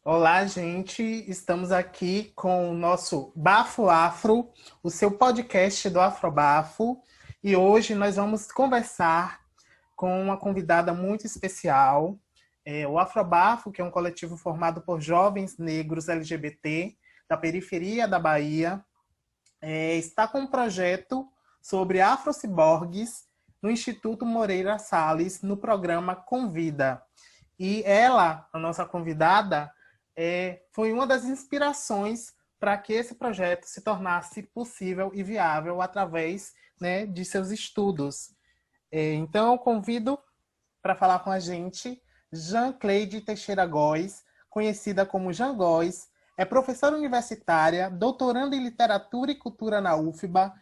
Olá, gente. Estamos aqui com o nosso Bafo Afro, o seu podcast do Afrobafo. E hoje nós vamos conversar com uma convidada muito especial. O Afrobafo, que é um coletivo formado por jovens negros LGBT da periferia da Bahia, está com um projeto sobre afrociborgues no Instituto Moreira Salles, no programa Convida. E ela, a nossa convidada, foi uma das inspirações para que esse projeto se tornasse possível e viável através, né, de seus estudos. Então, eu convido para falar com a gente Jean-Cleide Teixeira Góes, conhecida como Jean Góes, é professora universitária, doutoranda em Literatura e Cultura na UFBA,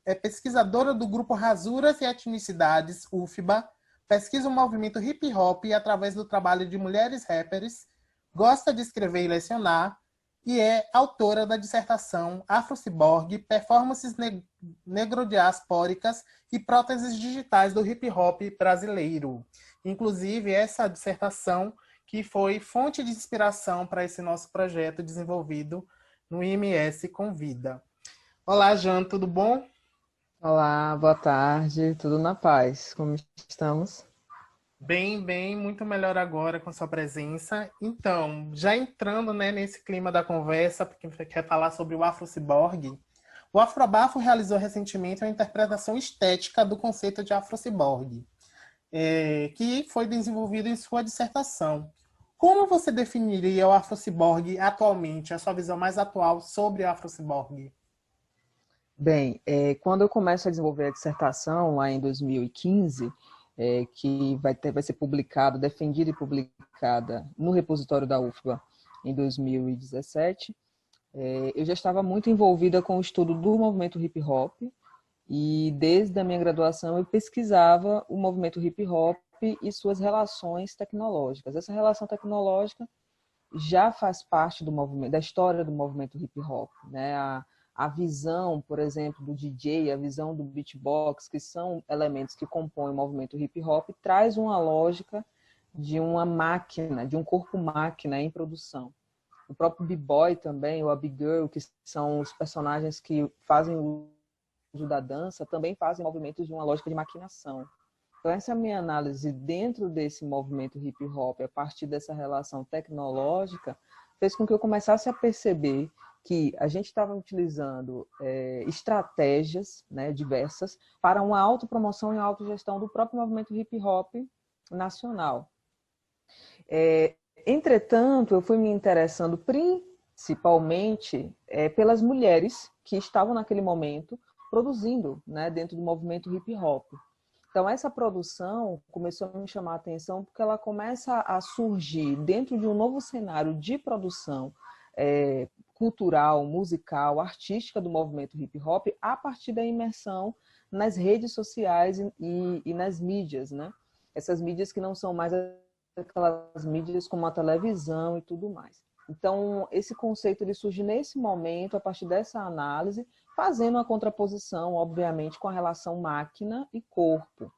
é pesquisadora do grupo Rasuras e Etnicidades, UFBA, pesquisa o movimento hip-hop através do trabalho de mulheres rappers, gosta de escrever e lecionar, e é autora da dissertação Afrociborgue, Performances Negrodiaspóricas e Próteses Digitais do Hip-Hop Brasileiro. Inclusive, essa dissertação que foi fonte de inspiração para esse nosso projeto desenvolvido no IMS Convida. Olá, Jean, tudo bom? Olá, boa tarde, tudo na paz, como estamos? Bem, muito melhor agora com sua presença. Então, já entrando, né, nesse clima da conversa, porque você quer falar sobre o Afrociborgue, o Afrobafo realizou recentemente uma interpretação estética do conceito de Afrociborgue, que foi desenvolvido em sua dissertação. Como você definiria o Afrociborgue atualmente, a sua visão mais atual sobre o Afrociborgue? Bem, quando eu começo a desenvolver a dissertação, lá em 2015, que vai ser publicada, defendida e publicada no repositório da UFBA em 2017, eu já estava muito envolvida com o estudo do movimento hip-hop, e desde a minha graduação eu pesquisava o movimento hip-hop e suas relações tecnológicas. Essa relação tecnológica já faz parte do movimento, da história do movimento hip-hop, né? A visão, por exemplo, do DJ, a visão do beatbox, que são elementos que compõem o movimento hip-hop, traz uma lógica de uma máquina, de um corpo-máquina em produção. O próprio b-boy também, ou a b-girl, que são os personagens que fazem o uso da dança, também fazem movimentos de uma lógica de maquinação. Então, essa minha análise dentro desse movimento hip-hop, a partir dessa relação tecnológica, fez com que eu começasse a perceber que a gente estava utilizando estratégias, né, diversas para uma autopromoção e autogestão do próprio movimento hip-hop nacional. Entretanto, eu fui me interessando principalmente pelas mulheres que estavam naquele momento produzindo, né, dentro do movimento hip-hop. Então, essa produção começou a me chamar a atenção porque ela começa a surgir dentro de um novo cenário de produção cultural, musical, artística do movimento hip-hop a partir da imersão nas redes sociais e nas mídias, né? Essas mídias que não são mais aquelas mídias como a televisão e tudo mais. Então, esse conceito ele surge nesse momento, a partir dessa análise, fazendo a contraposição, obviamente, com a relação máquina e corpo.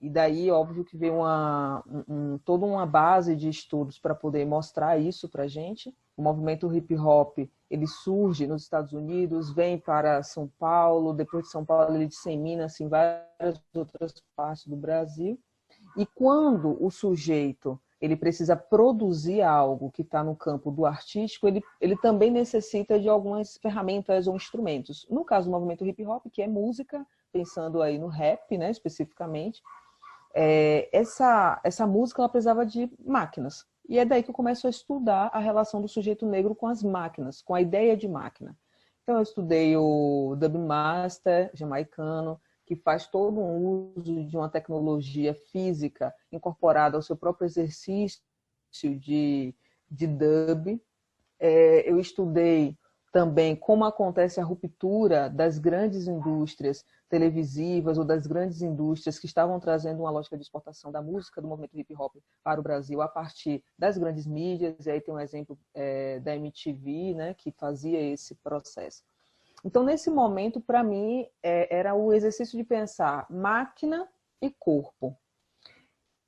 E daí, óbvio, que veio toda uma base de estudos para poder mostrar isso para a gente. O movimento hip-hop, ele surge nos Estados Unidos, vem para São Paulo, depois de São Paulo ele dissemina-se em várias outras partes do Brasil. E quando o sujeito ele precisa produzir algo que está no campo do artístico, ele também necessita de algumas ferramentas ou instrumentos. No caso do movimento hip-hop, que é música, pensando aí no rap, né, especificamente, essa música ela precisava de máquinas. E é daí que eu começo a estudar a relação do sujeito negro com as máquinas, com a ideia de máquina. Então eu estudei o Dub Master jamaicano, que faz todo um uso de uma tecnologia física incorporada ao seu próprio exercício de dub. Eu estudei também como acontece a ruptura das grandes indústrias televisivas ou das grandes indústrias que estavam trazendo uma lógica de exportação da música, do movimento hip hop para o Brasil a partir das grandes mídias, e aí tem um exemplo da MTV, né, que fazia esse processo. Então, nesse momento, para mim, era o exercício de pensar máquina e corpo.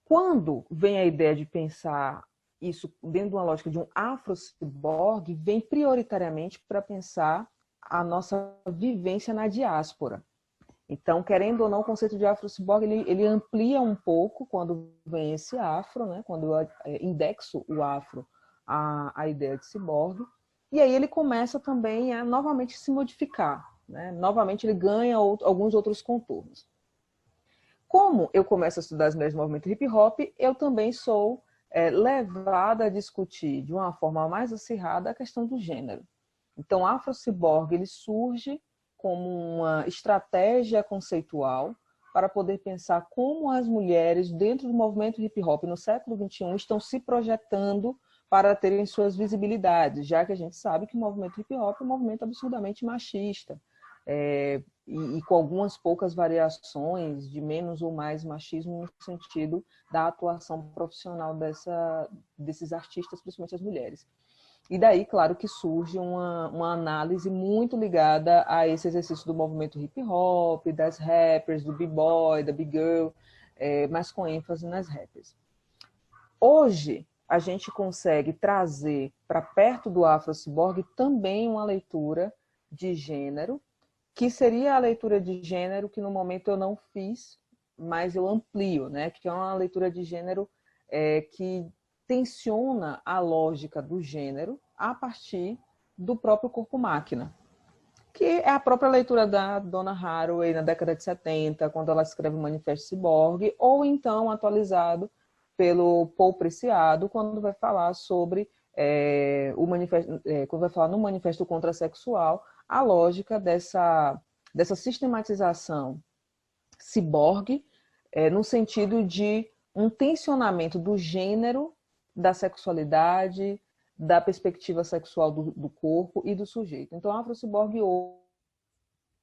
Quando vem a ideia de pensar isso dentro de uma lógica de um afro-ciborgue, vem prioritariamente para pensar a nossa vivência na diáspora. Então, querendo ou não, o conceito de afro-ciborgue ele amplia um pouco quando vem esse afro, né? Quando eu indexo o afro à ideia de ciborgue, e aí ele começa também a novamente se modificar, né? Novamente ele ganha alguns outros contornos. Como eu começo a estudar as mulheres do movimento hip hop, eu também sou levada a discutir de uma forma mais acirrada a questão do gênero. Então, o afro-ciborgue ele surge como uma estratégia conceitual para poder pensar como as mulheres dentro do movimento hip hop no século XXI estão se projetando para terem suas visibilidades, já que a gente sabe que o movimento hip hop é um movimento absurdamente machista, e com algumas poucas variações de menos ou mais machismo no sentido da atuação profissional desses artistas, principalmente as mulheres. E daí, claro, que surge uma análise muito ligada a esse exercício do movimento hip hop, das rappers, do b-boy, da b-girl, mas com ênfase nas rappers. Hoje, a gente consegue trazer para perto do afro-ciborgue também uma leitura de gênero, que seria a leitura de gênero que no momento eu não fiz, mas eu amplio, né? Que é uma leitura de gênero que tensiona a lógica do gênero a partir do próprio corpo-máquina, que é a própria leitura da Donna Haraway na década de 70, quando ela escreve o Manifesto Ciborgue, ou então atualizado pelo Paul Preciado, quando vai falar sobre o manifesto, quando vai falar no Manifesto Contrasexual, a lógica dessa sistematização ciborgue, no sentido de um tensionamento do gênero, da sexualidade, da perspectiva sexual do corpo e do sujeito. Então, o afro-ciborgue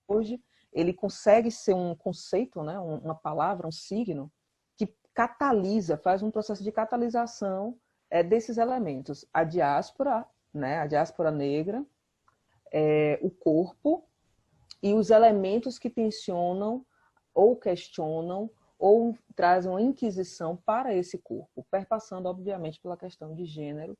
hoje, ele consegue ser um conceito, né, uma palavra, um signo, que catalisa, faz um processo de catalisação desses elementos. A diáspora, né, a diáspora negra, o corpo e os elementos que tensionam ou questionam ou trazem uma inquisição para esse corpo, perpassando, obviamente, pela questão de gênero,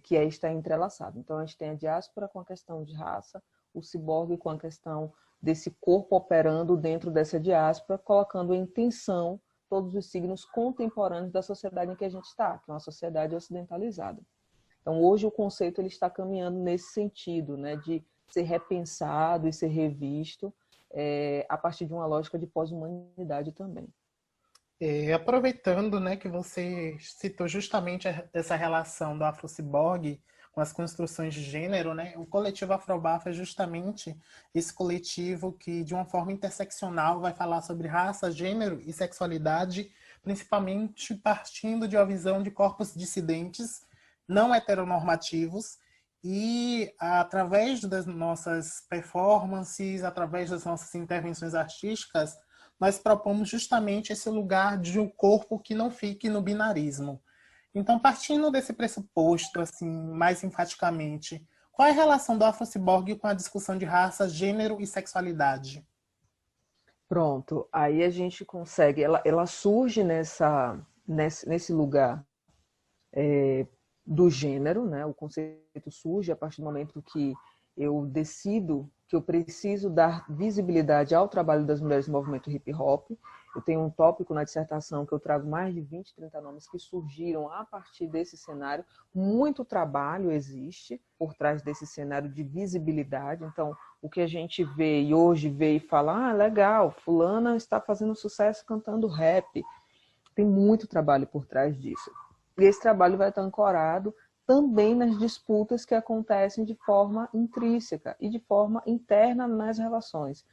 que aí está entrelaçado. Então, a gente tem a diáspora com a questão de raça, o ciborgue com a questão desse corpo operando dentro dessa diáspora, colocando em tensão todos os signos contemporâneos da sociedade em que a gente está, que é uma sociedade ocidentalizada. Então, hoje o conceito ele está caminhando nesse sentido, né, de ser repensado e ser revisto a partir de uma lógica de pós-humanidade também. Aproveitando, né, que você citou justamente essa relação do afro-ciborgue com as construções de gênero, né, o coletivo Afrobafo é justamente esse coletivo que, de uma forma interseccional, vai falar sobre raça, gênero e sexualidade, principalmente partindo de uma visão de corpos dissidentes, não heteronormativos, e através das nossas performances, através das nossas intervenções artísticas, nós propomos justamente esse lugar de um corpo que não fique no binarismo. Então, partindo desse pressuposto, assim, mais enfaticamente, qual é a relação do afro-ciborgue com a discussão de raça, gênero e sexualidade? Pronto, aí a gente consegue, ela surge nesse lugar do gênero, né? O conceito surge a partir do momento que eu decido que eu preciso dar visibilidade ao trabalho das mulheres no movimento hip hop. Eu tenho um tópico na dissertação que eu trago mais de 20, 30 nomes que surgiram a partir desse cenário. Muito trabalho existe por trás desse cenário de visibilidade. Então, o que a gente vê e hoje vê e fala, legal, fulana está fazendo sucesso cantando rap. Tem muito trabalho por trás disso. E esse trabalho vai estar ancorado também nas disputas que acontecem de forma intrínseca e de forma interna nas relações.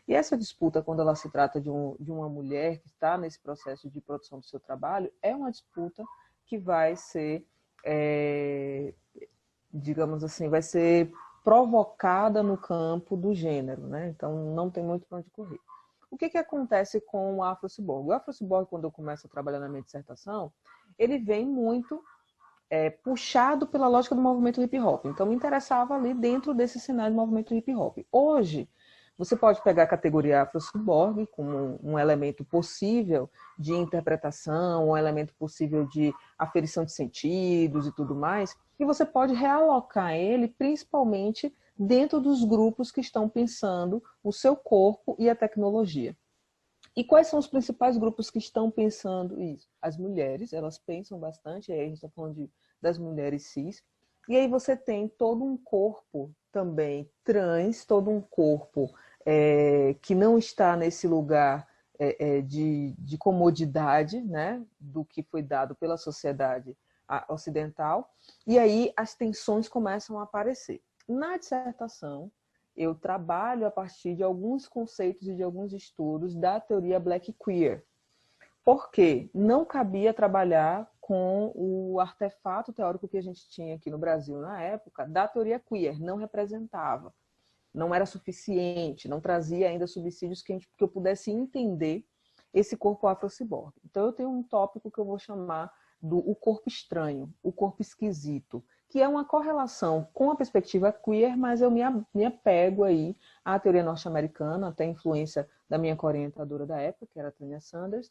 E essa disputa, quando ela se trata de uma mulher que está nesse processo de produção do seu trabalho, é uma disputa que vai ser, digamos assim, vai ser provocada no campo do gênero, né? Então não tem muito para onde correr. O que acontece com o Afro-Ciborgue? O Afro-Ciborgue, quando eu começo a trabalhar na minha dissertação, ele vem muito puxado pela lógica do movimento hip-hop. Então me interessava ali dentro desse cenário do movimento hip-hop. Hoje, você pode pegar a categoria Afro-Ciborgue como um elemento possível de interpretação, um elemento possível de aferição de sentidos e tudo mais, e você pode realocar ele principalmente dentro dos grupos que estão pensando o seu corpo e a tecnologia. E quais são os principais grupos que estão pensando isso? As mulheres, elas pensam bastante, aí a gente está falando das mulheres cis, e aí você tem todo um corpo também trans, todo um corpo que não está nesse lugar de comodidade, né, do que foi dado pela sociedade ocidental, e aí as tensões começam a aparecer. Na dissertação, eu trabalho a partir de alguns conceitos e de alguns estudos da teoria Black Queer. Por quê? Não cabia trabalhar com o artefato teórico que a gente tinha aqui no Brasil na época, da teoria queer, não representava. Não era suficiente, não trazia ainda subsídios que eu pudesse entender esse corpo afro-ciborgue. Então eu tenho um tópico que eu vou chamar do o corpo estranho, o corpo esquisito, que é uma correlação com a perspectiva queer, mas eu me apego aí à teoria norte-americana, até a influência da minha orientadora da época, que era a Tânia Sanders,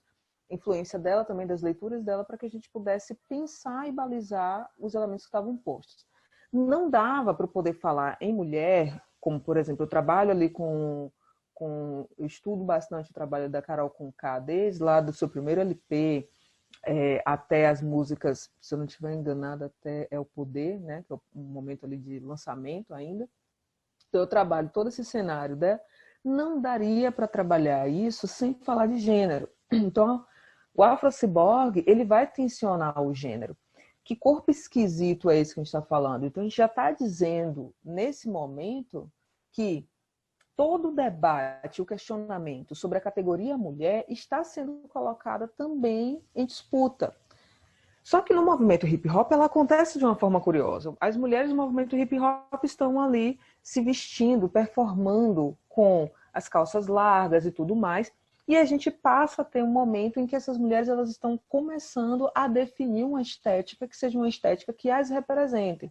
influência dela também, das leituras dela, para que a gente pudesse pensar e balizar os elementos que estavam postos. Não dava para eu poder falar em mulher, como, por exemplo, eu trabalho ali eu estudo bastante o trabalho da Carol Conká, desde lá do seu primeiro LP, até as músicas, se eu não estiver enganada, até É o Poder, né, que é um momento ali de lançamento ainda. Então eu trabalho todo esse cenário, né? Não daria para trabalhar isso sem falar de gênero. Então, o Afro-Ciborgue, ele vai tensionar o gênero. Que corpo esquisito é esse que a gente está falando? Então a gente já está dizendo, nesse momento, que todo o debate, o questionamento sobre a categoria mulher está sendo colocada também em disputa. Só que no movimento hip hop ela acontece de uma forma curiosa. As mulheres do movimento hip hop estão ali se vestindo, performando com as calças largas e tudo mais, e a gente passa a ter um momento em que essas mulheres elas estão começando a definir uma estética que seja uma estética que as represente.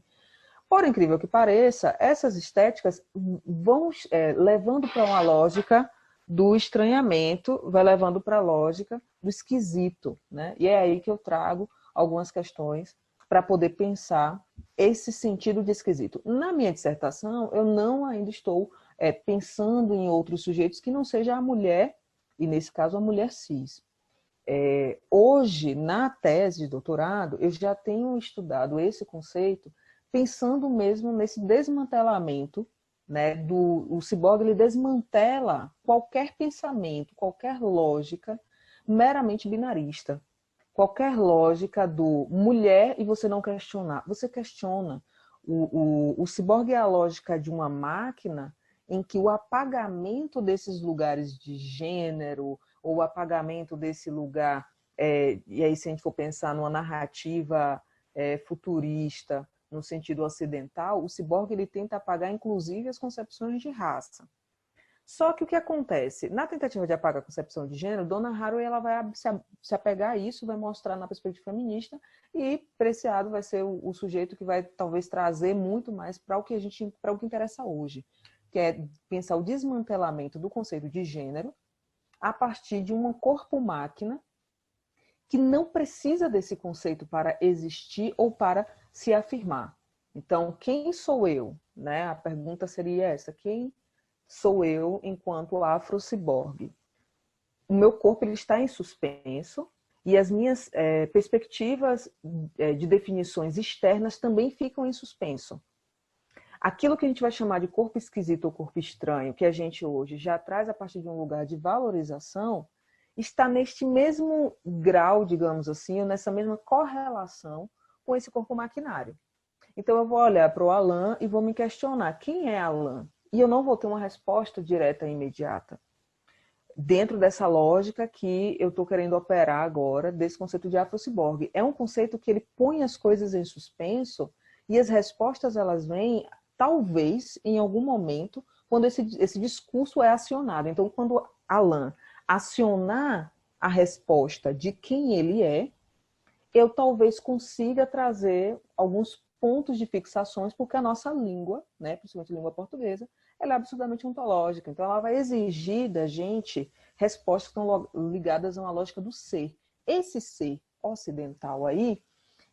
Por incrível que pareça, essas estéticas vão levando para uma lógica do estranhamento, vai levando para a lógica do esquisito, né? E é aí que eu trago algumas questões para poder pensar esse sentido de esquisito. Na minha dissertação, eu não ainda estou pensando em outros sujeitos que não seja a mulher, e nesse caso a mulher cis. Hoje, na tese de doutorado, eu já tenho estudado esse conceito pensando mesmo nesse desmantelamento, né, o ciborgue ele desmantela qualquer pensamento, qualquer lógica meramente binarista. Qualquer lógica do mulher e você não questionar. Você questiona. O ciborgue é a lógica de uma máquina em que o apagamento desses lugares de gênero, ou o apagamento desse lugar, e aí se a gente for pensar numa narrativa futurista, no sentido ocidental, o ciborgue ele tenta apagar inclusive as concepções de raça. Só que o que acontece? Na tentativa de apagar a concepção de gênero, Donna Haraway ela vai se apegar a isso, vai mostrar na perspectiva feminista, e Preciado vai ser o sujeito que vai talvez trazer muito mais para o que interessa hoje, que é pensar o desmantelamento do conceito de gênero a partir de um corpo-máquina que não precisa desse conceito para existir ou para se afirmar. Então, quem sou eu? Né? A pergunta seria essa: quem sou eu enquanto afro-ciborgue? O meu corpo ele está em suspenso e as minhas perspectivas de definições externas também ficam em suspenso. Aquilo que a gente vai chamar de corpo esquisito ou corpo estranho, que a gente hoje já traz a partir de um lugar de valorização, está neste mesmo grau, digamos assim, ou nessa mesma correlação com esse corpo maquinário. Então eu vou olhar para o Alan e vou me questionar: quem é Alan? E eu não vou ter uma resposta direta e imediata. Dentro dessa lógica que eu estou querendo operar agora, desse conceito de afro-ciborgue. É um conceito que ele põe as coisas em suspenso e as respostas elas vêm talvez, em algum momento, quando esse discurso é acionado. Então, quando Alain acionar a resposta de quem ele é, eu talvez consiga trazer alguns pontos de fixações, porque a nossa língua, né, principalmente a língua portuguesa, ela é absurdamente ontológica. Então, ela vai exigir da gente respostas que estão ligadas a uma lógica do ser. Esse ser ocidental aí,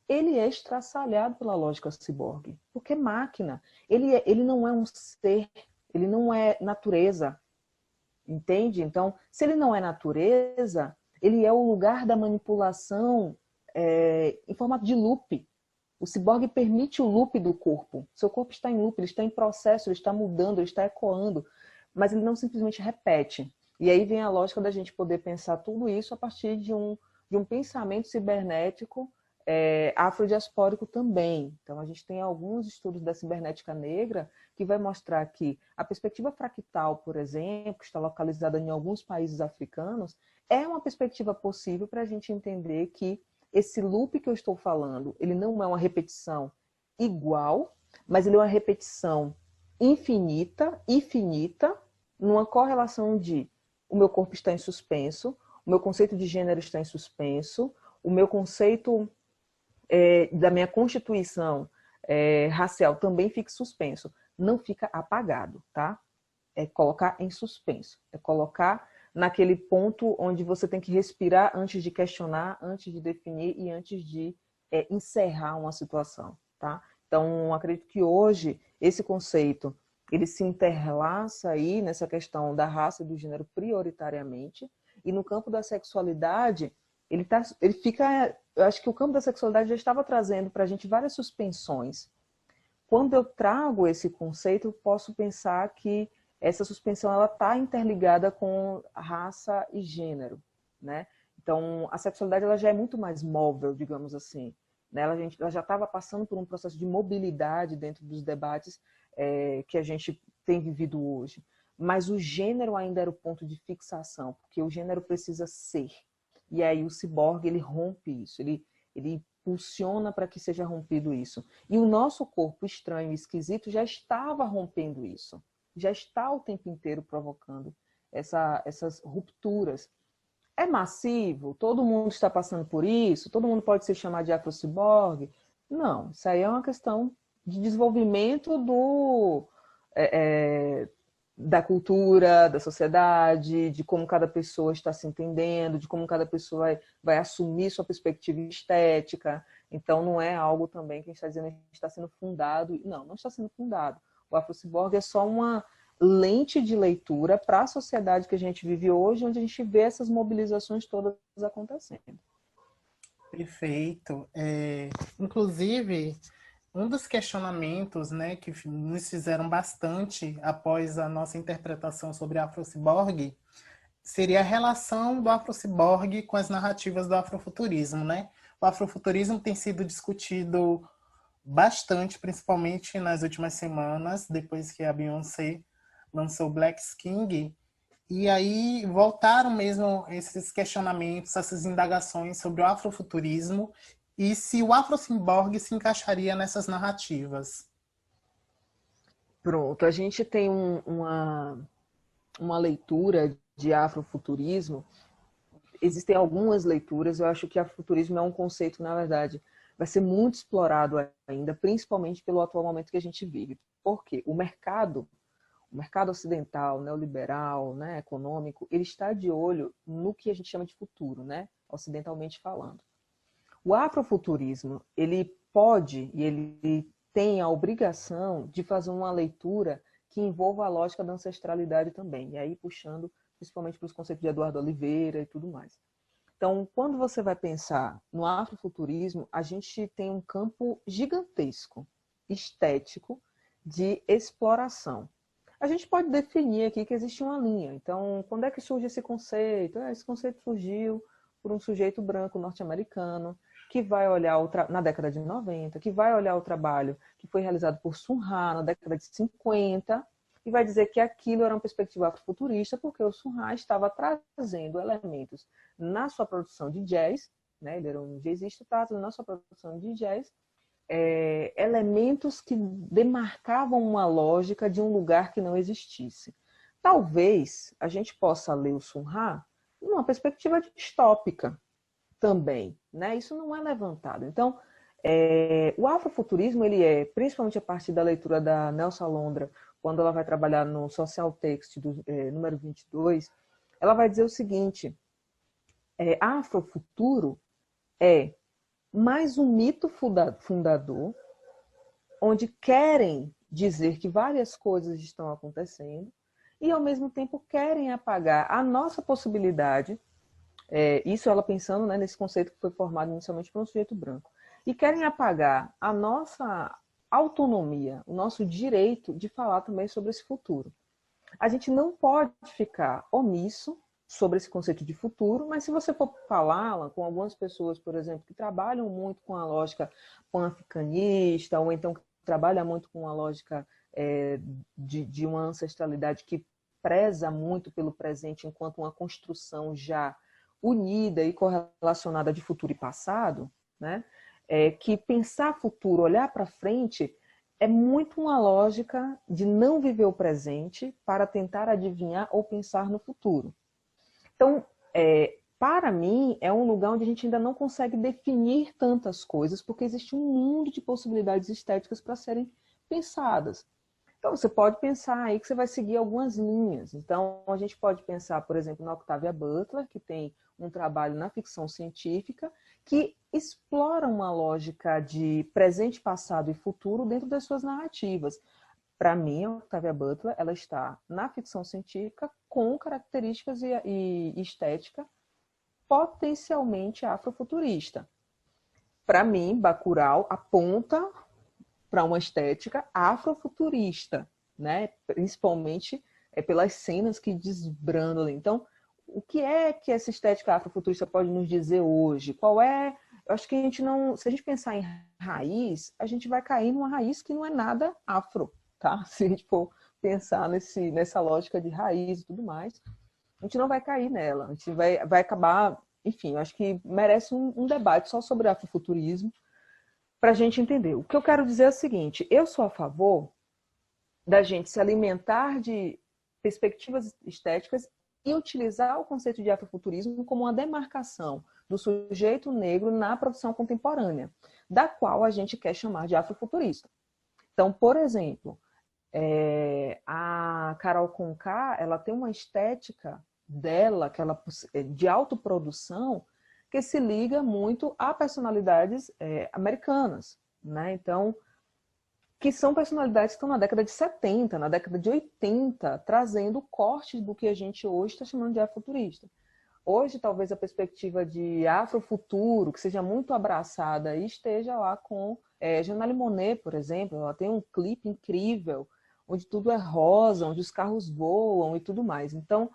ele é estraçalhado pela lógica ciborgue, porque máquina, ele não é um ser, ele não é natureza, entende? Então, se ele não é natureza, ele é o lugar da manipulação em formato de loop. O ciborgue permite o loop do corpo. Seu corpo está em loop, ele está em processo, ele está mudando, ele está ecoando, mas ele não simplesmente repete. E aí vem a lógica da gente poder pensar tudo isso a partir de um pensamento cibernético afrodiaspórico também. Então, a gente tem alguns estudos da cibernética negra que vai mostrar que a perspectiva fractal, por exemplo, que está localizada em alguns países africanos, é uma perspectiva possível para a gente entender que esse loop que eu estou falando, ele não é uma repetição igual, mas ele é uma repetição infinita e finita, numa correlação de o meu corpo está em suspenso, o meu conceito de gênero está em suspenso, o meu conceito da minha constituição racial também fica suspenso. Não fica apagado, tá? É colocar em suspenso. É colocar naquele ponto onde você tem que respirar antes de questionar, antes de definir e antes de encerrar uma situação, tá? Então, acredito que hoje esse conceito ele se interlaça aí nessa questão da raça e do gênero prioritariamente, e no campo da sexualidade ele fica. Eu acho que o campo da sexualidade já estava trazendo para a gente várias suspensões. Quando eu trago esse conceito, eu posso pensar que essa suspensão ela está interligada com raça e gênero, né? Então, a sexualidade ela já é muito mais móvel, digamos assim. Né? Ela já estava passando por um processo de mobilidade dentro dos debates que a gente tem vivido hoje. Mas o gênero ainda era o ponto de fixação, porque o gênero precisa ser. E aí o ciborgue, ele rompe isso, ele impulsiona para que seja rompido isso. E o nosso corpo estranho e esquisito já estava rompendo isso. Já está o tempo inteiro provocando essas rupturas. É massivo? Todo mundo está passando por isso? Todo mundo pode se chamar de afrociborgue? Não, isso aí é uma questão de desenvolvimento da cultura, da sociedade, de como cada pessoa está se entendendo, de como cada pessoa vai assumir sua perspectiva estética. Então, não é algo também que a gente está dizendo que está sendo fundado. Não, não está sendo fundado. O afrociborgue é só uma lente de leitura para a sociedade que a gente vive hoje, onde a gente vê essas mobilizações todas acontecendo. Perfeito. Inclusive, um dos questionamentos, né, que nos fizeram bastante após a nossa interpretação sobre a afrociborgue seria a relação do afrociborgue com as narrativas do afrofuturismo, né? O afrofuturismo tem sido discutido bastante, principalmente nas últimas semanas, depois que a Beyoncé lançou Black King. E aí voltaram mesmo esses questionamentos, essas indagações sobre o afrofuturismo e se o afrociborgue se encaixaria nessas narrativas. Pronto, a gente tem uma leitura de afrofuturismo. Existem algumas leituras, eu acho que afrofuturismo é um conceito, na verdade, vai ser muito explorado ainda, principalmente pelo atual momento que a gente vive. Por quê? O mercado ocidental, neoliberal, né, econômico, ele está de olho no que a gente chama de futuro, né, ocidentalmente falando. O afrofuturismo, ele pode e ele tem a obrigação de fazer uma leitura que envolva a lógica da ancestralidade também, e aí puxando principalmente para os conceitos de Eduardo Oliveira e tudo mais. Então, quando você vai pensar no afrofuturismo, a gente tem um campo gigantesco, estético, de exploração. A gente pode definir aqui que existe uma linha. Então, quando é que surge esse conceito? Esse conceito surgiu por um sujeito branco norte-americano que vai olhar na década de 90, que vai olhar o trabalho que foi realizado por Sun Ra na década de 50 e vai dizer que aquilo era uma perspectiva afrofuturista porque o Sun Ra estava trazendo elementos na sua produção de jazz, né? Ele era um jazzista, estava trazendo na sua produção de jazz elementos que demarcavam uma lógica de um lugar que não existisse. Talvez a gente possa ler o Sun Ra numa perspectiva distópica também, né? Isso não é levantado. Então, o afrofuturismo, ele principalmente a partir da leitura da Nelsa Alondra, quando ela vai trabalhar no Social Text do número 22, ela vai dizer o seguinte: afrofuturo é mais um mito fundador, onde querem dizer que várias coisas estão acontecendo e, ao mesmo tempo, querem apagar a nossa possibilidade, isso ela pensando, né, nesse conceito que foi formado inicialmente por um sujeito branco, e querem apagar a nossa autonomia, o nosso direito de falar também sobre esse futuro. A gente não pode ficar omisso sobre esse conceito de futuro, mas se você for falar com algumas pessoas, por exemplo, que trabalham muito com a lógica pan-africanista, ou então que trabalham muito com a lógica de uma ancestralidade que preza muito pelo presente enquanto uma construção já unida e correlacionada de futuro e passado, né? Que pensar futuro, olhar para frente, é muito uma lógica de não viver o presente para tentar adivinhar ou pensar no futuro. Então, para mim, é um lugar onde a gente ainda não consegue definir tantas coisas, porque existe um mundo de possibilidades estéticas para serem pensadas. Então, você pode pensar aí que você vai seguir algumas linhas. Então, a gente pode pensar, por exemplo, na Octavia Butler, que tem um trabalho na ficção científica, que explora uma lógica de presente, passado e futuro dentro das suas narrativas. Para mim, a Octavia Butler, ela está na ficção científica com características e estética potencialmente afrofuturista. Para mim, Bacurau aponta para uma estética afrofuturista, né? Principalmente pelas cenas que desbrandam ali. Então, o que é que essa estética afrofuturista pode nos dizer hoje? Qual é? Eu acho que a gente não, se a gente pensar em raiz, a gente vai cair numa raiz que não é nada afro, tá? Se a gente for pensar nessa lógica de raiz e tudo mais, a gente não vai cair nela. A gente vai acabar, enfim, eu acho que merece um debate só sobre afrofuturismo para a gente entender. O que eu quero dizer é o seguinte: eu sou a favor da gente se alimentar de perspectivas estéticas e utilizar o conceito de afrofuturismo como uma demarcação do sujeito negro na produção contemporânea, da qual a gente quer chamar de afrofuturista. Então, por exemplo, a Carol Conká, ela tem uma estética dela, de autoprodução, que se liga muito a personalidades americanas, né? Então, que são personalidades que estão na década de 70, na década de 80, trazendo cortes do que a gente hoje está chamando de afrofuturista. Hoje, talvez a perspectiva de afrofuturo, que seja muito abraçada, e esteja lá com Janelle Monáe, por exemplo. Ela tem um clipe incrível, onde tudo é rosa, onde os carros voam e tudo mais. Então,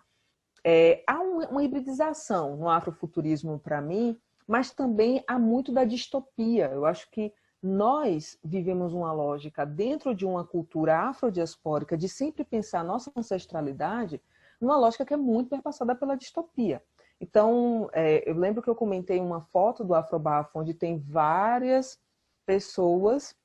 há uma hibridização no afrofuturismo para mim, mas também há muito da distopia. Eu acho que nós vivemos uma lógica dentro de uma cultura afrodiaspórica de sempre pensar a nossa ancestralidade numa lógica que é muito perpassada pela distopia. Então, eu lembro que eu comentei uma foto do Afrobafo onde tem várias pessoas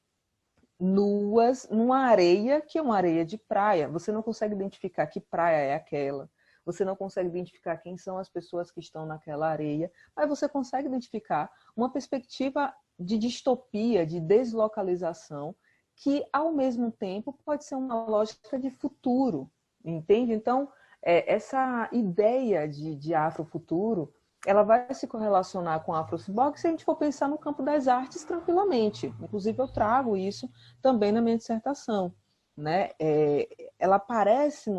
nuas numa areia que é uma areia de praia. Você não consegue identificar que praia é aquela. Você não consegue identificar quem são as pessoas que estão naquela areia, mas você consegue identificar uma perspectiva de distopia, de deslocalização, que, ao mesmo tempo, pode ser uma lógica de futuro, entende? Então, essa ideia de afrofuturo, ela vai se correlacionar com a afrociborgue se a gente for pensar no campo das artes tranquilamente. Inclusive, eu trago isso também na minha dissertação, né? Ela aparece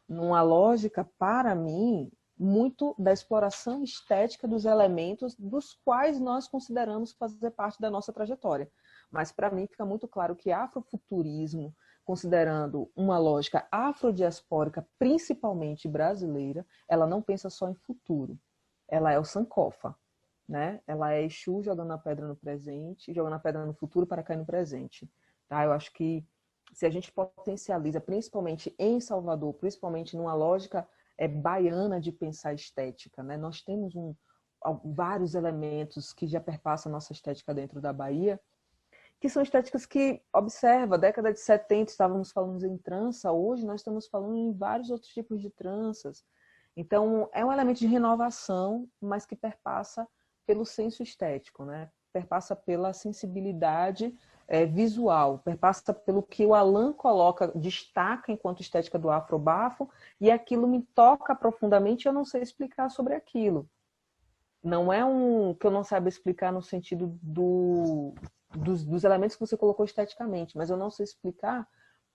numa lógica, para mim, muito da exploração estética dos elementos dos quais nós consideramos fazer parte da nossa trajetória. Mas, para mim, fica muito claro que afrofuturismo, considerando uma lógica afrodiaspórica, principalmente brasileira, ela não pensa só em futuro. Ela é o Sankofa, né? Ela é Exu jogando a pedra no presente, jogando a pedra no futuro para cair no presente. Tá? Eu acho que se a gente potencializa, principalmente em Salvador, principalmente numa lógica baiana de pensar estética, né? Nós temos vários elementos que já perpassam a nossa estética dentro da Bahia, que são estéticas que, observa, década de 70 estávamos falando em trança, hoje nós estamos falando em vários outros tipos de tranças. Então, é um elemento de renovação, mas que perpassa pelo senso estético, né? Perpassa pela sensibilidade visual, perpassa pelo que o Alan coloca, destaca enquanto estética do afrobafo, e aquilo me toca profundamente e eu não sei explicar sobre aquilo. Não é um que eu não saiba explicar no sentido dos elementos que você colocou esteticamente, mas eu não sei explicar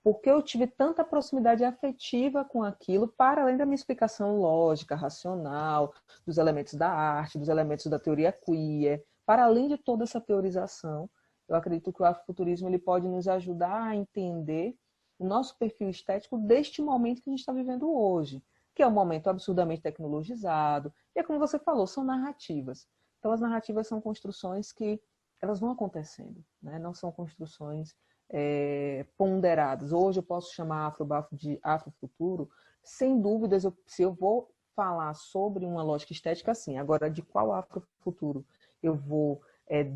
porque eu tive tanta proximidade afetiva com aquilo, para além da minha explicação lógica, racional, dos elementos da arte, dos elementos da teoria queer, para além de toda essa teorização, eu acredito que o afrofuturismo ele pode nos ajudar a entender o nosso perfil estético deste momento que a gente está vivendo hoje, que é um momento absurdamente tecnologizado, e é como você falou, são narrativas. Então as narrativas são construções que elas vão acontecendo, né? Não são construções ponderadas. Hoje eu posso chamar afrobafo de afrofuturo, sem dúvidas, se eu vou falar sobre uma lógica estética, assim, agora de qual afrofuturo eu vou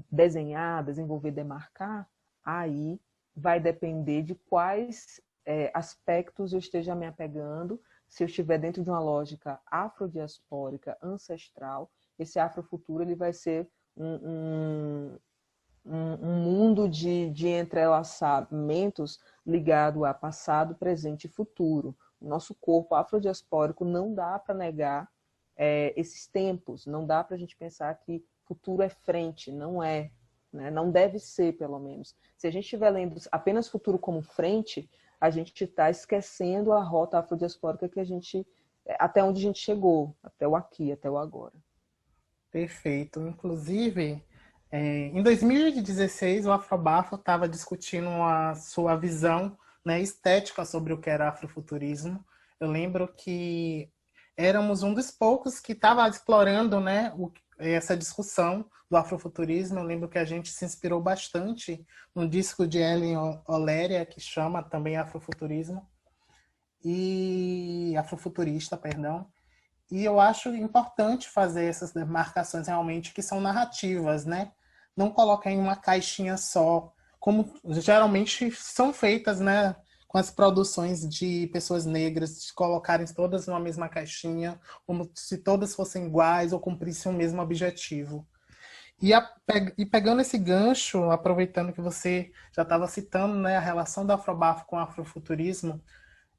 desenhar, desenvolver, demarcar, aí vai depender de quais aspectos eu esteja me apegando. Se eu estiver dentro de uma lógica afrodiaspórica, ancestral, esse afrofuturo ele vai ser um mundo de entrelaçamentos ligado a passado, presente e futuro. O nosso corpo afrodiaspórico não dá para negar esses tempos, não dá para a gente pensar que futuro é frente, não é, né? Não deve ser, pelo menos. Se a gente estiver lendo apenas futuro como frente, a gente está esquecendo a rota afrodiaspórica que a gente, até onde a gente chegou, até o aqui, até o agora. Perfeito. Inclusive, em 2016, o Afrobafo estava discutindo a sua visão, né, estética sobre o que era afrofuturismo. Eu lembro que éramos um dos poucos que estava explorando, né, essa discussão do afrofuturismo. Eu lembro que a gente se inspirou bastante no disco de Ellen Oléria, que chama também Afrofuturismo, e Afrofuturista, perdão. E eu acho importante fazer essas demarcações realmente que são narrativas, né? Não colocar em uma caixinha só, como geralmente são feitas, né? Com as produções de pessoas negras, de colocarem todas numa mesma caixinha, como se todas fossem iguais ou cumprissem o mesmo objetivo. E pegando esse gancho, aproveitando que você já estava citando, né, a relação do Afrobafo com o afrofuturismo,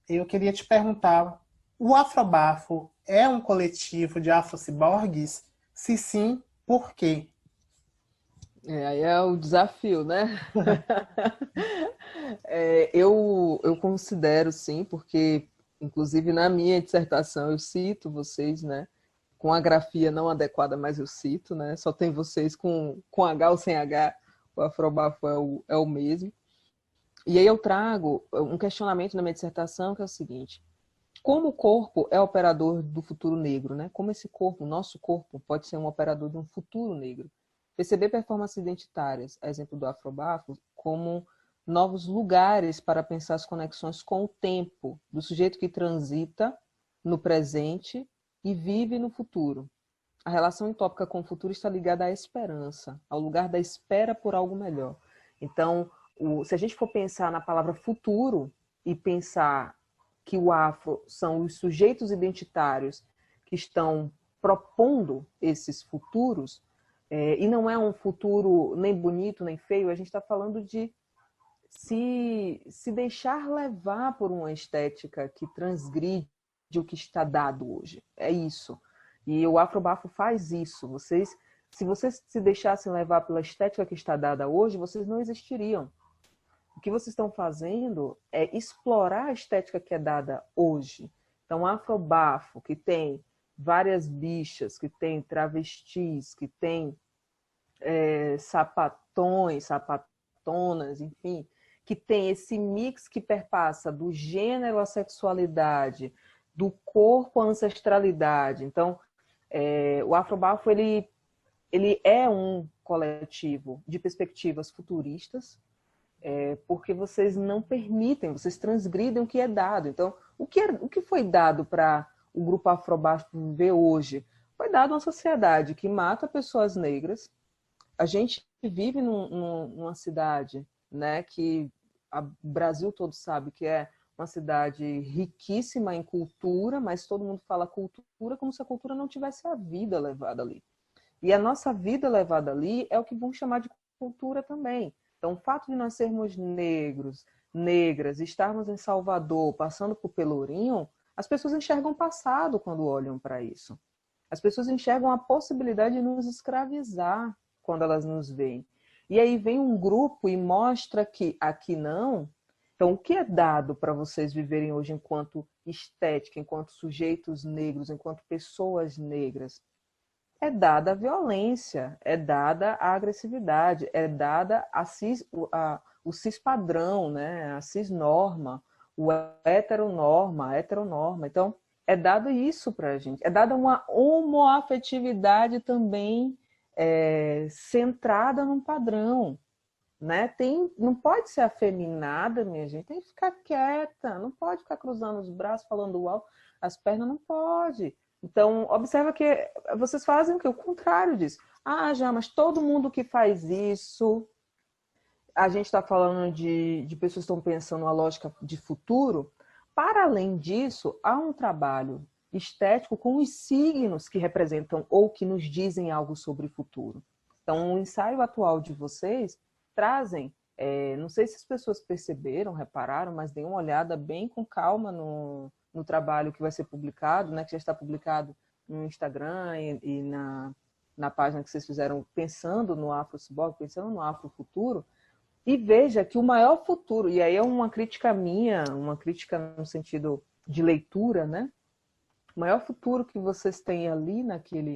eu queria te perguntar, o Afrobafo é um coletivo de afrociborgues? Se sim, por quê? Aí é o desafio, né? Eu considero sim, porque inclusive na minha dissertação eu cito vocês, né? Com a grafia não adequada, mas eu cito, né? Só tem vocês com H ou sem H, o Afrobafo é o mesmo. E aí eu trago um questionamento na minha dissertação que é o seguinte: como o corpo é operador do futuro negro, né? Como esse corpo, o nosso corpo, pode ser um operador de um futuro negro? Perceber performances identitárias, a exemplo do Afrobafo, como novos lugares para pensar as conexões com o tempo, do sujeito que transita no presente e vive no futuro. A relação utópica com o futuro está ligada à esperança, ao lugar da espera por algo melhor. Então, se a gente for pensar na palavra futuro e pensar que o afro são os sujeitos identitários que estão propondo esses futuros, e não é um futuro nem bonito nem feio, a gente está falando de se deixar levar por uma estética que transgride o que está dado hoje. É isso. E o Afrobafo faz isso. Se vocês se deixassem levar pela estética que está dada hoje, vocês não existiriam. O que vocês estão fazendo é explorar a estética que é dada hoje. Então, Afrobafo, que tem várias bichas, que tem travestis, que tem sapatões, sapatonas, enfim, que tem esse mix que perpassa do gênero à sexualidade, do corpo à ancestralidade. Então, o Afrobafo ele é um coletivo de perspectivas futuristas, porque vocês não permitem, vocês transgridem o que é dado. Então, o que foi dado para o grupo Afrobafo viver hoje? Foi dado uma sociedade que mata pessoas negras. A gente vive numa cidade, né, que o Brasil todo sabe que é uma cidade riquíssima em cultura, mas todo mundo fala cultura como se a cultura não tivesse a vida levada ali. E a nossa vida levada ali é o que vão chamar de cultura também. Então, o fato de nós sermos negros, negras, estarmos em Salvador, passando por Pelourinho, as pessoas enxergam o passado quando olham para isso. As pessoas enxergam a possibilidade de nos escravizar quando elas nos veem. E aí vem um grupo e mostra que aqui não. Então, o que é dado para vocês viverem hoje enquanto estética, enquanto sujeitos negros, enquanto pessoas negras? É dada a violência, é dada a agressividade, é dada o cis padrão, né? A cis norma, o heteronorma, a heteronorma. Então, é dado isso para a gente. É dada uma homoafetividade também centrada num padrão. Né? Não pode ser afeminada, minha gente, tem que ficar quieta, não pode ficar cruzando os braços, falando alto, as pernas não pode. Então, observa que vocês fazem o quê? O contrário disso. Ah, já, mas todo mundo que faz isso, a gente está falando de pessoas que estão pensando uma lógica de futuro. Para além disso, há um trabalho estético com os signos que representam ou que nos dizem algo sobre o futuro. Então, o ensaio atual de vocês trazem, não sei se as pessoas perceberam, repararam, mas deem uma olhada bem com calma no trabalho que vai ser publicado, né, que já está publicado no Instagram e na página que vocês fizeram pensando no Afro-Ciborgue, pensando no Afro-Futuro, e veja que o maior futuro, e aí é uma crítica minha, uma crítica no sentido de leitura, né? O maior futuro que vocês têm ali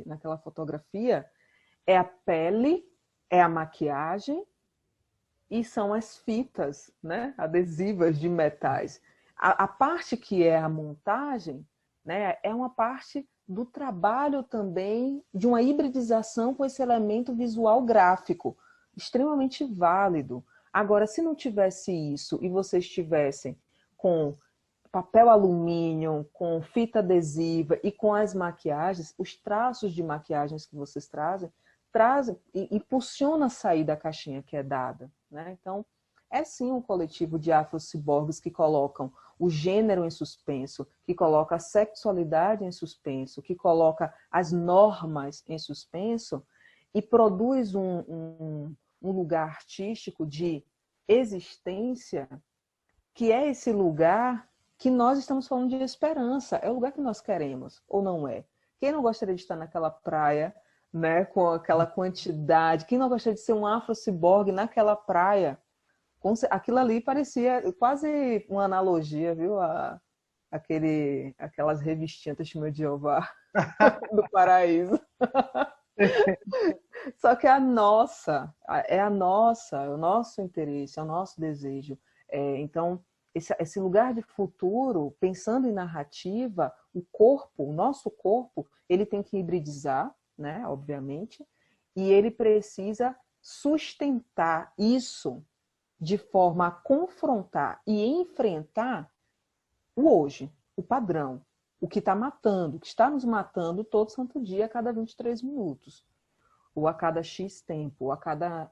naquela fotografia é a pele, é a maquiagem e são as fitas, né, adesivas de metais. A parte que é a montagem, né, é uma parte do trabalho também de uma hibridização com esse elemento visual gráfico, extremamente válido. Agora, se não tivesse isso e vocês tivessem com papel alumínio, com fita adesiva e com as maquiagens, os traços de maquiagens que vocês trazem e impulsiona a sair da caixinha que é dada. Né? Então, é sim um coletivo de afrociborgues que colocam o gênero em suspenso, que coloca a sexualidade em suspenso, que coloca as normas em suspenso e produz um lugar artístico de existência, que é esse lugar que nós estamos falando de esperança, é o lugar que nós queremos, ou não é? Quem não gostaria de estar naquela praia, né, com aquela quantidade, quem não gostaria de ser um afro-ciborgue naquela praia? Aquilo ali parecia quase uma analogia, viu? Aquelas revistinhas Testemunho de Jeová do paraíso. Só que é a nossa, é o nosso interesse, é o nosso desejo. Então, esse lugar de futuro, pensando em narrativa, o nosso corpo, ele tem que hibridizar, né, obviamente, e ele precisa sustentar isso de forma a confrontar e enfrentar o hoje, o padrão, o que está matando, o que está nos matando todo santo dia a cada 23 minutos, ou a cada X tempo, ou a cada...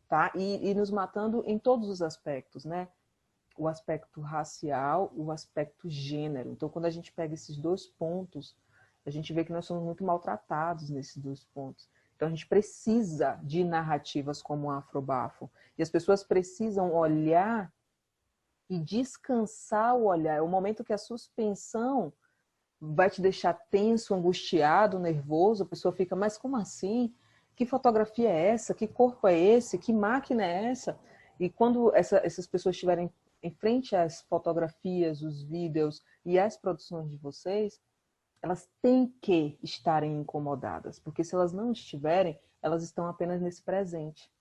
Tá? E nos matando em todos os aspectos, né? O aspecto racial, o aspecto gênero. Então, quando a gente pega esses dois pontos, a gente vê que nós somos muito maltratados nesses dois pontos. Então, a gente precisa de narrativas como o Afrobafo. E as pessoas precisam olhar e descansar o olhar. É o momento que a suspensão vai te deixar tenso, angustiado, nervoso. A pessoa fica, mas como assim? Que fotografia é essa? Que corpo é esse? Que máquina é essa? E quando essas pessoas estiverem em frente às fotografias, os vídeos e às produções de vocês, elas têm que estarem incomodadas, porque se elas não estiverem, elas estão apenas nesse presente,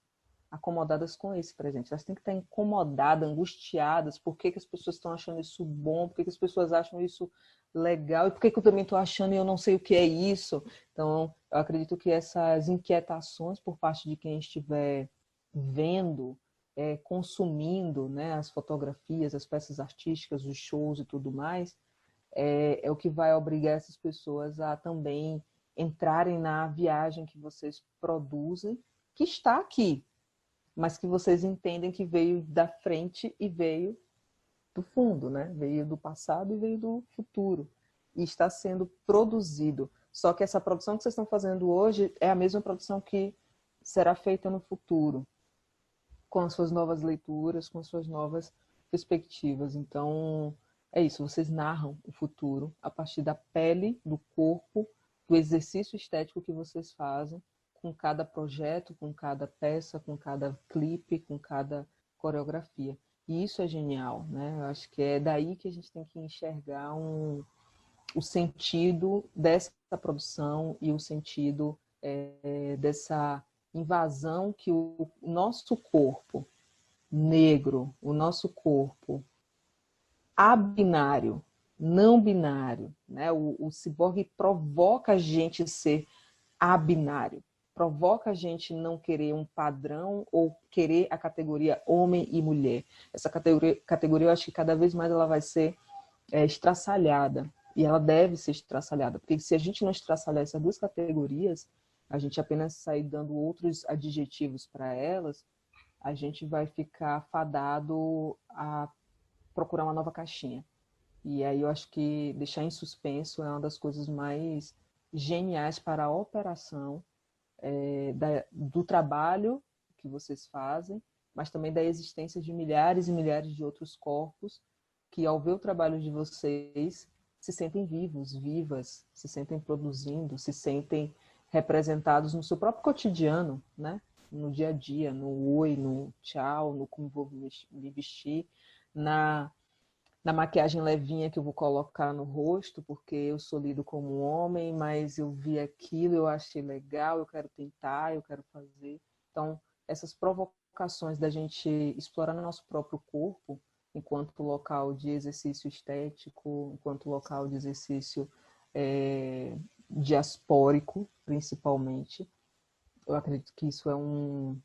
acomodadas com esse presente. Elas têm que estar incomodadas, angustiadas, por que as pessoas estão achando isso bom, por que as pessoas acham isso legal, e por que eu também estou achando e eu não sei o que é isso. Então, eu acredito que essas inquietações por parte de quem estiver vendo, consumindo, né, as fotografias, as peças artísticas, os shows e tudo mais, é o que vai obrigar essas pessoas a também entrarem na viagem que vocês produzem que está aqui, mas que vocês entendem que veio da frente e veio do fundo, né? Veio do passado e veio do futuro. E está sendo produzido. Só que essa produção que vocês estão fazendo hoje é a mesma produção que será feita no futuro, com as suas novas leituras, com as suas novas perspectivas. Então, é isso, vocês narram o futuro a partir da pele, do corpo, do exercício estético que vocês fazem, com cada projeto, com cada peça, com cada clipe, com cada coreografia. E isso é genial, né? Eu acho que é daí que a gente tem que enxergar o sentido dessa produção e o sentido dessa invasão que o nosso corpo negro, o nosso corpo abinário, não binário, né? O ciborgue provoca a gente ser abinário, provoca a gente não querer um padrão ou querer a categoria homem e mulher. Essa categoria eu acho que cada vez mais ela vai ser estraçalhada, e ela deve ser estraçalhada, porque se a gente não estraçalhar essas duas categorias, a gente apenas sair dando outros adjetivos para elas, a gente vai ficar fadado a procurar uma nova caixinha. E aí eu acho que deixar em suspenso é uma das coisas mais geniais para a operação do trabalho que vocês fazem, mas também da existência de milhares e milhares de outros corpos que, ao ver o trabalho de vocês, se sentem vivos, vivas, se sentem produzindo, se sentem representados no seu próprio cotidiano, né? No dia a dia, no oi, no tchau, no como vou me vestir, na maquiagem levinha que eu vou colocar no rosto, porque eu sou lido como um homem, mas eu vi aquilo, eu achei legal, eu quero tentar, eu quero fazer. Então, essas provocações da gente explorar no nosso próprio corpo, enquanto local de exercício estético, enquanto local de exercício diaspórico, principalmente, eu acredito que isso é um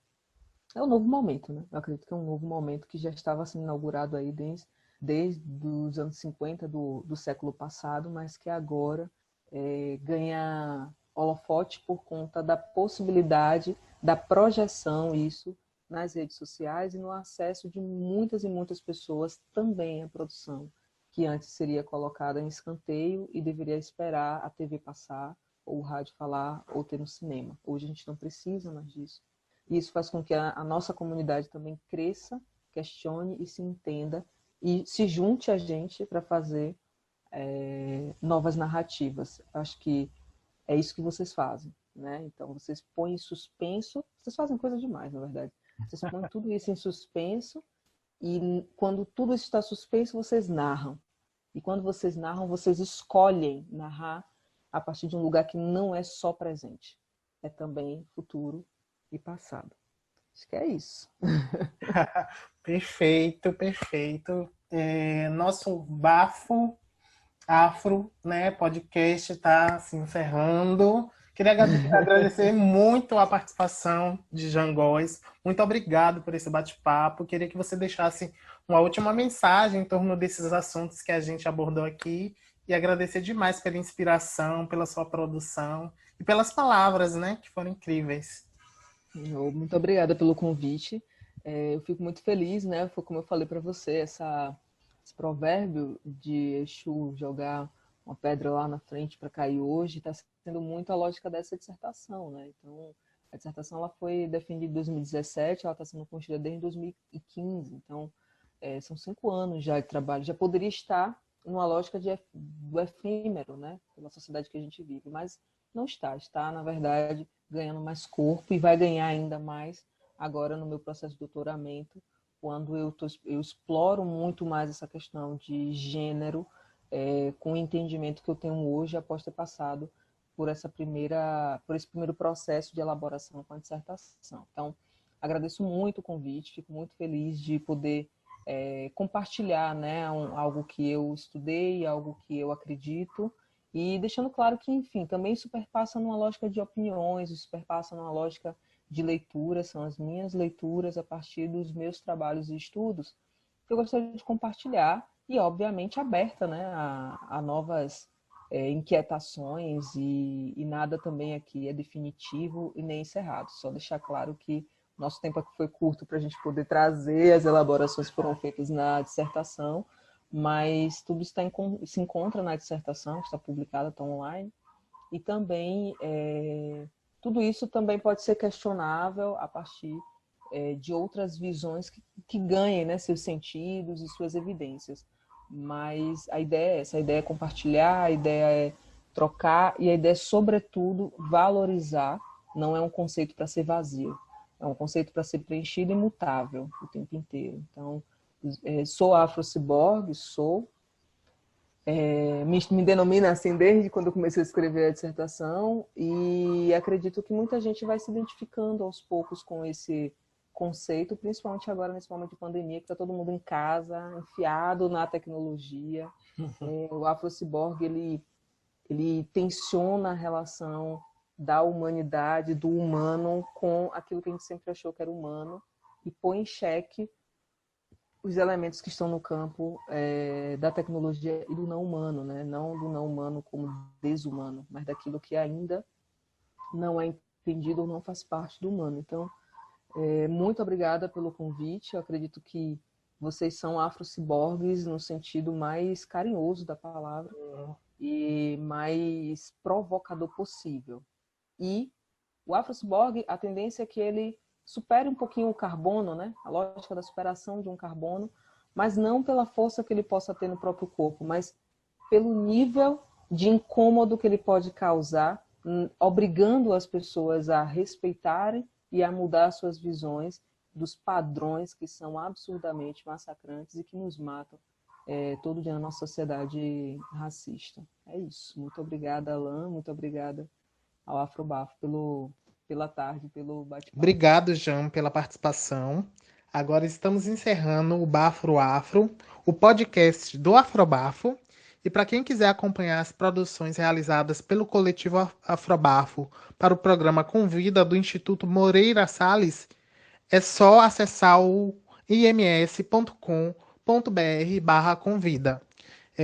novo momento, né? Eu acredito que é um novo momento que já estava sendo inaugurado aí desde os anos 50 do século passado, mas que agora ganha holofote por conta da possibilidade da projeção, isso, nas redes sociais e no acesso de muitas e muitas pessoas também à produção, que antes seria colocada em escanteio e deveria esperar a TV passar, ou o rádio falar, ou ter no cinema. Hoje a gente não precisa mais disso. E isso faz com que a nossa comunidade também cresça, questione e se entenda e se junte a gente para fazer novas narrativas. Acho que é isso que vocês fazem, né? Então, vocês põem em suspenso, vocês fazem coisa demais, na verdade. Vocês põem tudo isso em suspenso e quando tudo isso está suspenso, vocês narram. E quando vocês narram, vocês escolhem narrar a partir de um lugar que não é só presente. É também futuro e passado. Acho que é isso. Perfeito, perfeito. Nosso Bafo Afro, né, podcast está se encerrando. Queria agradecer muito a participação de Jean Góes. Muito obrigado por esse bate-papo. Queria que você deixasse uma última mensagem em torno desses assuntos que a gente abordou aqui e agradecer demais pela inspiração, pela sua produção e pelas palavras, né, que foram incríveis. Muito obrigada pelo convite. Eu fico muito feliz, né? Foi como eu falei para você, esse provérbio de Exu jogar uma pedra lá na frente para cair hoje está sendo muito a lógica dessa dissertação, né? Então, a dissertação ela foi defendida em 2017, ela está sendo construída desde 2015. Então, são 5 anos já de trabalho. Já poderia estar numa lógica do efêmero, né? Pela sociedade que a gente vive, mas não está. Está, na verdade, ganhando mais corpo e vai ganhar ainda mais agora no meu processo de doutoramento, quando eu exploro muito mais essa questão de gênero com o entendimento que eu tenho hoje após ter passado por esse primeiro processo de elaboração com a dissertação. Então, agradeço muito o convite, fico muito feliz de poder compartilhar, né, algo que eu estudei, algo que eu acredito, e deixando claro que, enfim, também superpassa numa lógica de opiniões, superpassa numa lógica de leitura, são as minhas leituras a partir dos meus trabalhos e estudos, que eu gostaria de compartilhar e, obviamente, aberta, né, a novas inquietações e nada também aqui é definitivo e nem encerrado. Só deixar claro que nosso tempo aqui foi curto para a gente poder trazer as elaborações que foram feitas na dissertação, mas tudo se encontra na dissertação, está publicada, está online, e também tudo isso também pode ser questionável a partir de outras visões que ganhem, né, seus sentidos e suas evidências. Mas a ideia é essa, a ideia é compartilhar, a ideia é trocar e a ideia é, sobretudo, valorizar. Não é um conceito para ser vazio, é um conceito para ser preenchido e mutável o tempo inteiro. Então, sou afro-ciborgue, me denomino assim desde quando eu comecei a escrever a dissertação e acredito que muita gente vai se identificando aos poucos com esse conceito, principalmente agora nesse momento de pandemia, que está todo mundo em casa, enfiado na tecnologia. O afro-ciborgue, ele tensiona a relação da humanidade, do humano, com aquilo que a gente sempre achou que era humano e põe em xeque os elementos que estão no campo da tecnologia e do não humano, né? Não do não humano como desumano, mas daquilo que ainda não é entendido ou não faz parte do humano. Então, muito obrigada pelo convite. Eu acredito que vocês são afro-ciborgues no sentido mais carinhoso da palavra e mais provocador possível. E o afro-ciborgue, a tendência é que ele supere um pouquinho o carbono, né? A lógica da superação de um carbono, mas não pela força que ele possa ter no próprio corpo, mas pelo nível de incômodo que ele pode causar, obrigando as pessoas a respeitarem e a mudar suas visões dos padrões que são absurdamente massacrantes e que nos matam todo dia na nossa sociedade racista. É isso. Muito obrigada, Alain. Muito obrigada ao Afrobafo pela tarde, pelo bate-papo. Obrigado, Jean, pela participação. Agora estamos encerrando o Bafro Afro, o podcast do Afrobafo. E para quem quiser acompanhar as produções realizadas pelo coletivo Afrobafo para o programa Convida do Instituto Moreira Salles, é só acessar o ims.com.br/convida.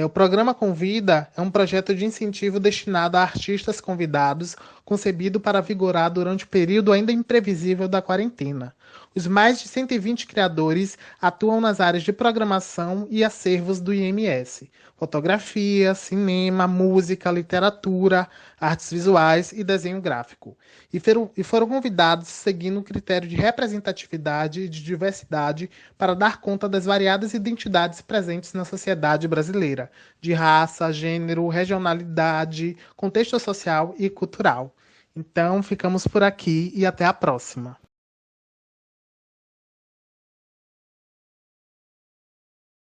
O programa Convida é um projeto de incentivo destinado a artistas convidados, concebido para vigorar durante o período ainda imprevisível da quarentena. Os mais de 120 criadores atuam nas áreas de programação e acervos do IMS: fotografia, cinema, música, literatura, artes visuais e desenho gráfico. E foram convidados seguindo o critério de representatividade e de diversidade para dar conta das variadas identidades presentes na sociedade brasileira, de raça, gênero, regionalidade, contexto social e cultural. Então, ficamos por aqui e até a próxima.